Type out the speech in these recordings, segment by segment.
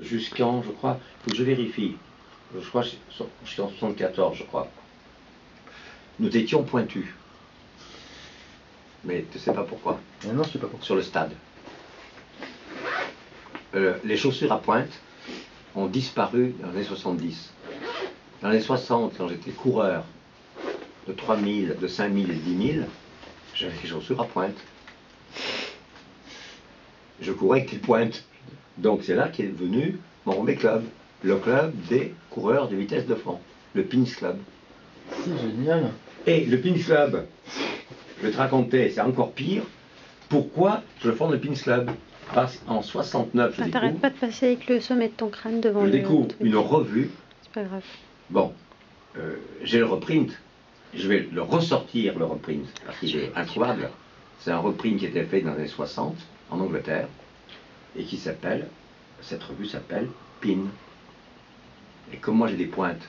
jusqu'en, je crois, faut que je vérifie. Je crois jusqu'en 74, je crois. Nous étions pointus. Mais tu ne sais pas pourquoi. Non, je sais pas pourquoi. Sur le stade. Les chaussures à pointe ont disparu dans les années 70. Dans les 60, quand j'étais coureur de 3000, de 5000 et 10 000, j'avais des chaussures à pointe. Je courais avec les pointes. Donc c'est là qu'est venu mon premier club, le club des coureurs de vitesse de front, le Pins Club. C'est génial. Et le Pins Club, je vais te raconter, c'est encore pire. Pourquoi je fonde le Pins Club? Parce qu'en 69, je T'arrêtes pas de passer avec le sommet de ton crâne devant je le découvre truc. une revue. C'est pas grave. Bon, j'ai le reprint. Je vais le ressortir, le reprint, parce qu'il est introuvable. C'est un reprint qui était fait dans les années 60, en Angleterre, et qui s'appelle, cette revue s'appelle Pin. Et comme moi j'ai des pointes,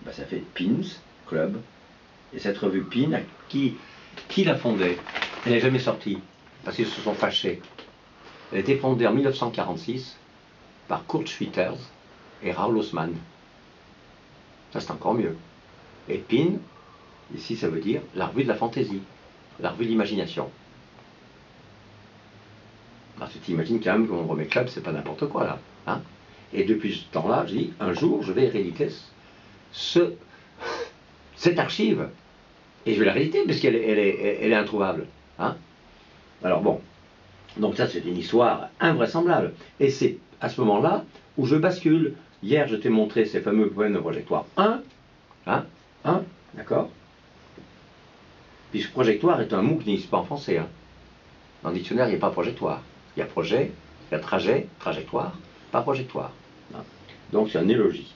ben ça fait Pins Club. Et cette revue Pin, qui l'a fondée? Elle n'est jamais sortie, parce qu'ils se sont fâchés. Elle a été fondée en 1946 par Kurt Schwitters et Raoul Haussmann. Ça c'est encore mieux. Et Pin, ici ça veut dire la revue de la fantaisie, la revue de l'imagination. Alors tu t'imagines quand même que mon premier club, c'est pas n'importe quoi là. Hein, et depuis ce temps-là, je dis, un jour je vais rééditer cette archive. Et je vais la rééditer parce qu'elle est introuvable. Hein. Alors bon, donc ça c'est une histoire invraisemblable. Et c'est à ce moment-là où je bascule. Hier je t'ai montré ces fameux poèmes de projectoire 1. Hein, 1, d'accord. Puisque projectoire est un mot qui n'existe pas en français. Hein. Dans le dictionnaire, il n'y a pas projectoire. Il y a projet, il y a trajet, trajectoire, pas projectoire. Hein. Donc c'est un élogie.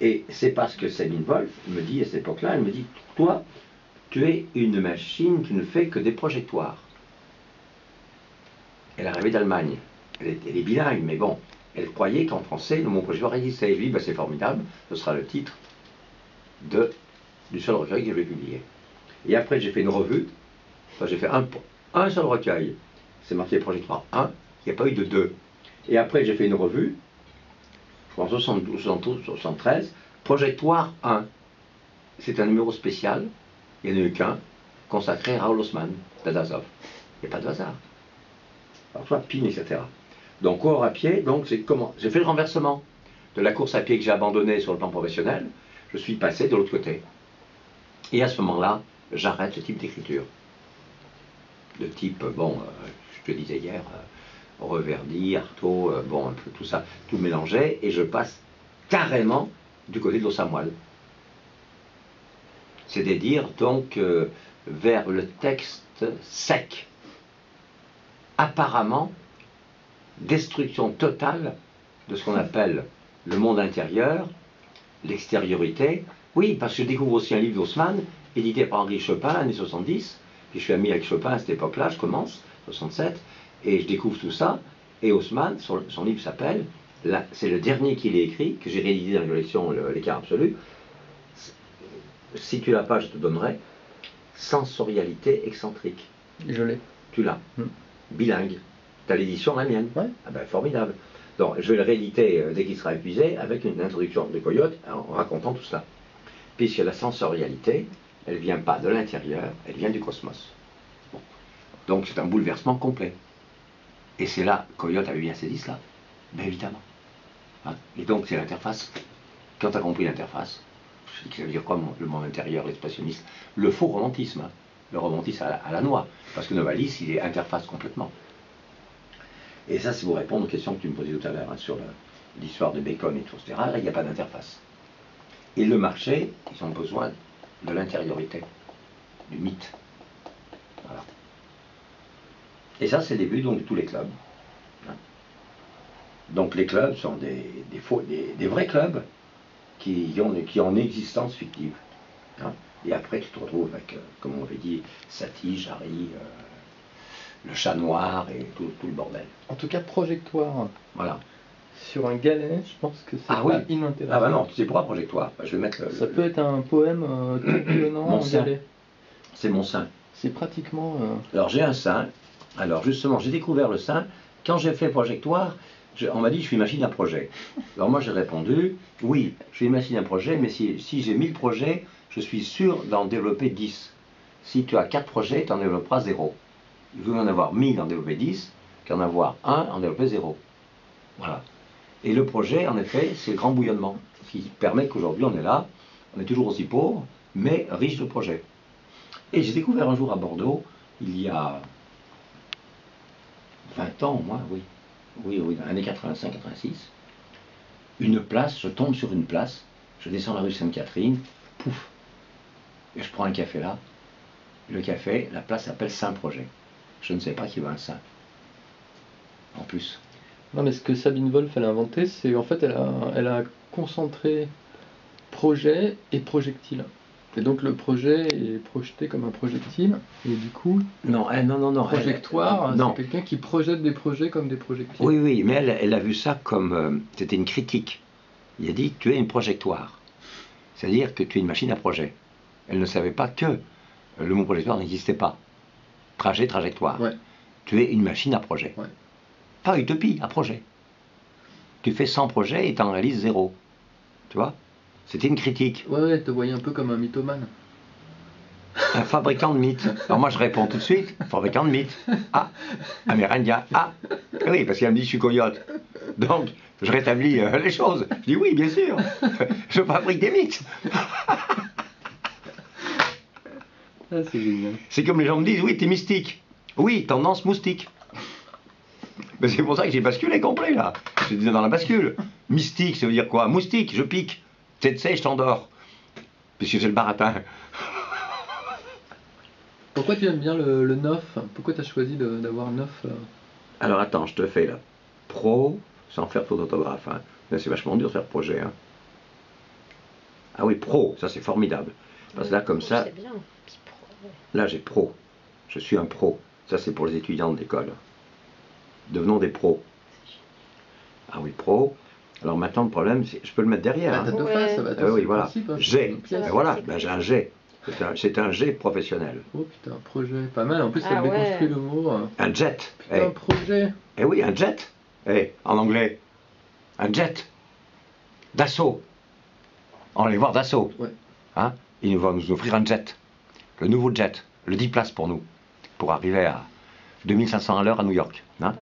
Et c'est parce que Sabine Wolf me dit à cette époque-là, elle me dit, toi, tu es une machine qui ne fait que des projectoires. Elle est arrivée d'Allemagne. Elle est bilingue, mais bon, elle croyait qu'en français, le mot projectoire existait. Et je lui dis, bah, c'est formidable, ce sera le titre du seul recueil que je vais publier. Et après, j'ai fait une revue. Enfin, j'ai fait un seul recueil. C'est marqué projectoire 1, il n'y a pas eu de 2. Et après, j'ai fait une revue, je crois en 72, 72, 73, projectoire 1. C'est un numéro spécial, il n'y en a eu qu'un, consacré à Raoul Haussmann, d'Adazov. Il n'y a pas de hasard. Alors, toi, Pin, etc. Donc, coureur à pied, donc, c'est comment? J'ai fait le renversement de la course à pied que j'ai abandonnée sur le plan professionnel. Je suis passé de l'autre côté. Et à ce moment-là, j'arrête ce type d'écriture. De type, bon, je te disais hier, Reverdy, Artaud, bon, un peu tout ça, tout mélangé, et je passe carrément du côté de l'os à moelle. C'est-à-dire, donc, vers le texte sec. Apparemment, destruction totale de ce qu'on appelle le monde intérieur, l'extériorité. Oui, parce que je découvre aussi un livre d'Haussmann, édité par Henri Chopin, années 70, puis je suis ami avec Chopin à cette époque-là, je commence, 67, et je découvre tout ça, et Haussmann, son livre s'appelle, c'est le dernier qu'il ait écrit, que j'ai réédité dans la collection L'écart absolu, si tu l'as pas, je te donnerai, Sensorialité excentrique. Je l'ai. Tu l'as. Bilingue. Tu as l'édition, la mienne. Ouais. Ah ben, formidable. Donc, je vais le rééditer dès qu'il sera épuisé, avec une introduction de Coyote, en racontant tout cela. Puisque la sensorialité, elle ne vient pas de l'intérieur, elle vient du cosmos. Bon. Donc c'est un bouleversement complet. Et c'est là, Coyote avait bien saisi cela, bien évidemment. Hein. Et donc c'est l'interface. Quand tu as compris l'interface, ça veut dire quoi le monde intérieur, l'expressionniste? Le faux romantisme, hein. Le romantisme à la noix. Parce que Novalis, il est interface complètement. Et ça, c'est pour répondre aux questions que tu me posais tout à l'heure, hein, sur l'histoire de Bacon et tout, etc. Là, il n'y a pas d'interface. Et le marché, ils ont besoin de l'intériorité, du mythe. Voilà. Et ça, c'est le début donc, de tous les clubs. Hein. Donc les clubs sont des vrais clubs qui ont une existence fictive. Hein. Et après, tu te retrouves avec, comme on avait dit, Satie, Jarry, le chat noir et tout le bordel. En tout cas, projectoire. Voilà. Sur un galet, je pense que c'est pas inintéressant. Ah bah non, tu sais pourquoi projectoire? Je vais mettre ça peut être un poème tourbillonnant en galet. C'est mon sein. C'est pratiquement... Alors j'ai un sein. Alors justement, j'ai découvert le sein. Quand j'ai fait projectoire, On m'a dit, je suis machine à projet. Alors moi, j'ai répondu, oui, je suis machine à projet, mais si j'ai 1000 projets, je suis sûr d'en développer 10. Si tu as 4 projets, tu en développeras 0. Il vaut mieux en avoir 1000 en développer 10 qu'en avoir 1 en développer 0. Voilà. Et le projet, en effet, c'est le grand bouillonnement. Ce qui permet qu'aujourd'hui, on est là, on est toujours aussi pauvre, mais riche de projets. Et j'ai découvert un jour à Bordeaux, il y a 20 ans au moins, oui, dans les années 85-86, une place, je tombe sur une place, je descends la rue Sainte-Catherine, pouf, et je prends un café là. Le café, la place s'appelle Saint-Projet. Je ne sais pas qu'il y a un Saint. En plus. Non, mais ce que Sabine Wolf elle a inventé, c'est en fait elle a concentré projet et projectile. Et donc le projet est projeté comme un projectile, et du coup, non, projectoire, c'est quelqu'un qui projette des projets comme des projectiles. Oui, oui, mais elle a vu ça comme, c'était une critique. Il a dit, tu es une projectoire. C'est-à-dire que tu es une machine à projet. Elle ne savait pas que le mot projectoire n'existait pas. Trajectoire. Ouais. Tu es une machine à projet. Ouais. Pas utopie, à projet. Tu fais 100 projets et tu en réalises 0. Tu vois? C'était une critique. Ouais, te voyais un peu comme un mythomane. Un fabricant de mythes. Alors moi je réponds tout de suite, fabricant de mythes. Ah, amérindien. Ah, oui, parce qu'elle me dit je suis coyote. Donc, je rétablis les choses. Je dis oui, bien sûr. Je fabrique des mythes. Ah, c'est génial. C'est comme les gens me disent, oui, t'es mystique. Oui, tendance moustique. Mais c'est pour ça que j'ai basculé complet, là. Je disais dans la bascule. Mystique, ça veut dire quoi? Moustique, je pique. Tu sais, je t'endors. Puisque c'est le baratin. Pourquoi tu aimes bien le 9? Pourquoi tu as choisi d'avoir 9 Alors attends, je te fais là. Pro, sans faire faute d'orthographe. Hein. Là, c'est vachement dur de faire projet. Hein. Ah oui, pro, ça c'est formidable. Parce que là, comme ça, bien. là j'ai pro. Je suis un pro. Ça c'est pour les étudiants de l'école. Devenons des pros. Ah oui, pro. Alors maintenant, le problème, c'est je peux le mettre derrière. Ah, Hein. t'as deux faces, ça va. Oui, voilà. Principe, hein, G. Voilà, c'est ben, j'ai un G. C'est un G professionnel. Oh putain, projet, pas mal. En plus, Ah elle ouais. déconstruit le mot. Un jet. Putain, projet. Eh oui, un jet. En anglais. Un jet. D'assaut. On va aller voir d'assaut. Ouais. Hein? Il va nous offrir un jet. Le nouveau jet. Le 10 places pour nous. Pour arriver à 2500 à l'heure à New York. Hein?